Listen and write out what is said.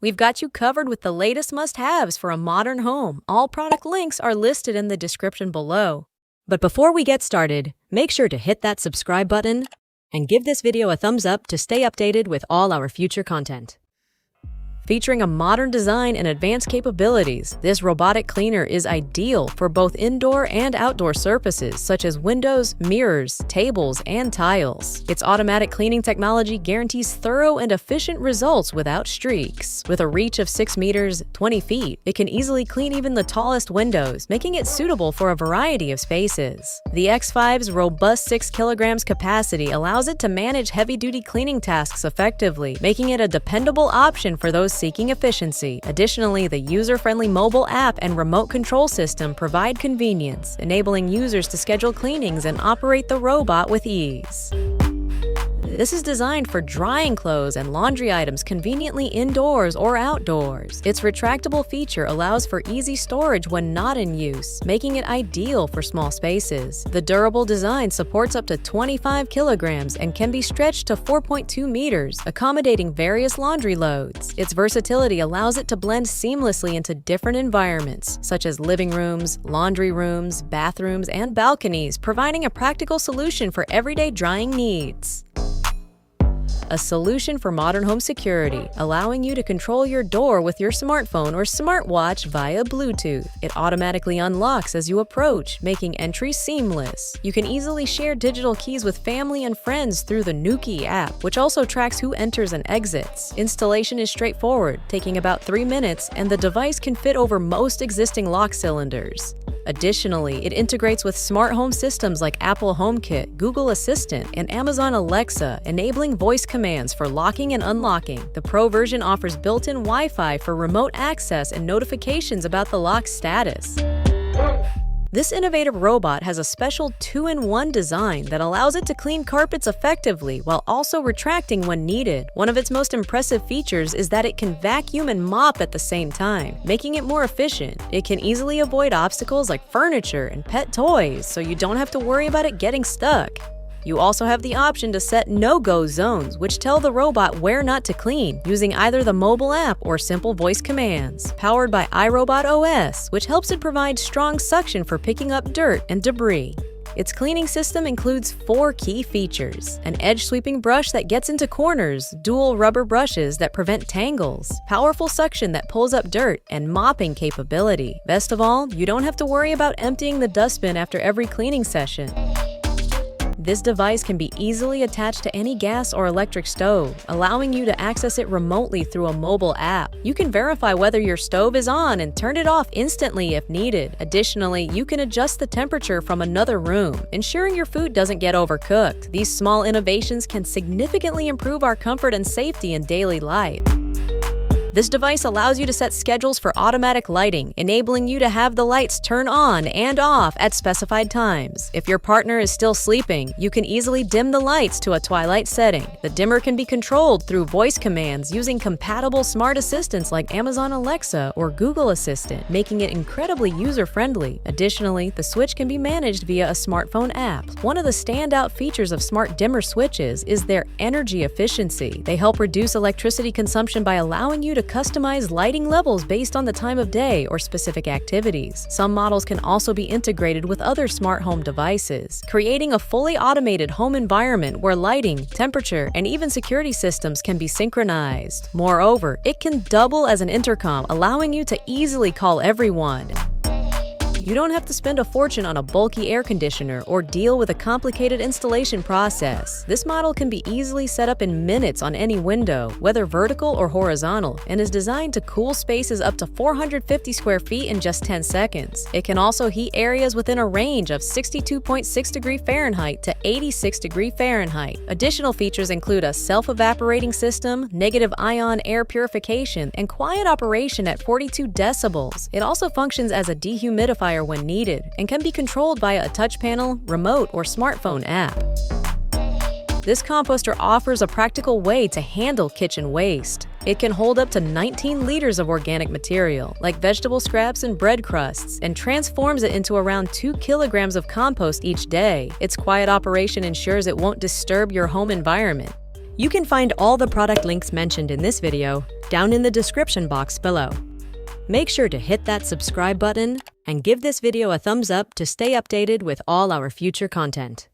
we've got you covered with the latest must-haves for a modern home. All product links are listed in the description below. But before we get started, make sure to hit that subscribe button and give this video a thumbs up to stay updated with all our future content. Featuring a modern design and advanced capabilities, this robotic cleaner is ideal for both indoor and outdoor surfaces such as windows, mirrors, tables, and tiles. Its automatic cleaning technology guarantees thorough and efficient results without streaks. With a reach of 6 meters, 20 feet, it can easily clean even the tallest windows, making it suitable for a variety of spaces. The X5's robust 6 kilograms capacity allows it to manage heavy-duty cleaning tasks effectively, making it a dependable option for those seeking efficiency. Additionally, the user-friendly mobile app and remote control system provide convenience, enabling users to schedule cleanings and operate the robot with ease. This is designed for drying clothes and laundry items conveniently indoors or outdoors. Its retractable feature allows for easy storage when not in use, making it ideal for small spaces. The durable design supports up to 25 kilograms and can be stretched to 4.2 meters, accommodating various laundry loads. Its versatility allows it to blend seamlessly into different environments, such as living rooms, laundry rooms, bathrooms, and balconies, providing a practical solution for everyday drying needs. A solution for modern home security, allowing you to control your door with your smartphone or smartwatch via Bluetooth. It automatically unlocks as you approach, making entry seamless. You can easily share digital keys with family and friends through the Nuki app, which also tracks who enters and exits. Installation is straightforward, taking about 3 minutes, and the device can fit over most existing lock cylinders. Additionally, it integrates with smart home systems like Apple HomeKit, Google Assistant, and Amazon Alexa, enabling voice commands for locking and unlocking. The Pro version offers built-in Wi-Fi for remote access and notifications about the lock status. This innovative robot has a special 2-in-1 design that allows it to clean carpets effectively while also retracting when needed. One of its most impressive features is that it can vacuum and mop at the same time, making it more efficient. It can easily avoid obstacles like furniture and pet toys, so you don't have to worry about it getting stuck. You also have the option to set no-go zones, which tell the robot where not to clean, using either the mobile app or simple voice commands. Powered by iRobot OS, which helps it provide strong suction for picking up dirt and debris. Its cleaning system includes 4 key features: an edge-sweeping brush that gets into corners, dual rubber brushes that prevent tangles, powerful suction that pulls up dirt, and mopping capability. Best of all, you don't have to worry about emptying the dustbin after every cleaning session. This device can be easily attached to any gas or electric stove, allowing you to access it remotely through a mobile app. You can verify whether your stove is on and turn it off instantly if needed. Additionally, you can adjust the temperature from another room, ensuring your food doesn't get overcooked. These small innovations can significantly improve our comfort and safety in daily life. This device allows you to set schedules for automatic lighting, enabling you to have the lights turn on and off at specified times. If your partner is still sleeping, you can easily dim the lights to a twilight setting. The dimmer can be controlled through voice commands using compatible smart assistants like Amazon Alexa or Google Assistant, making it incredibly user-friendly. Additionally, the switch can be managed via a smartphone app. One of the standout features of smart dimmer switches is their energy efficiency. They help reduce electricity consumption by allowing you to customize lighting levels based on the time of day or specific activities. Some models can also be integrated with other smart home devices, creating a fully automated home environment where lighting, temperature, and even security systems can be synchronized. Moreover, it can double as an intercom, allowing you to easily call everyone. You don't have to spend a fortune on a bulky air conditioner or deal with a complicated installation process. This model can be easily set up in minutes on any window, whether vertical or horizontal, and is designed to cool spaces up to 450 square feet in just 10 seconds. It can also heat areas within a range of 62.6 degrees Fahrenheit to 86 degrees Fahrenheit. Additional features include a self-evaporating system, negative ion air purification, and quiet operation at 42 decibels. It also functions as a dehumidifier when needed and can be controlled via a touch panel, remote, or smartphone app. This composter offers a practical way to handle kitchen waste. It can hold up to 19 liters of organic material, like vegetable scraps and bread crusts, and transforms it into around 2 kilograms of compost each day. Its quiet operation ensures it won't disturb your home environment. You can find all the product links mentioned in this video down in the description box below. Make sure to hit that subscribe button and give this video a thumbs up to stay updated with all our future content.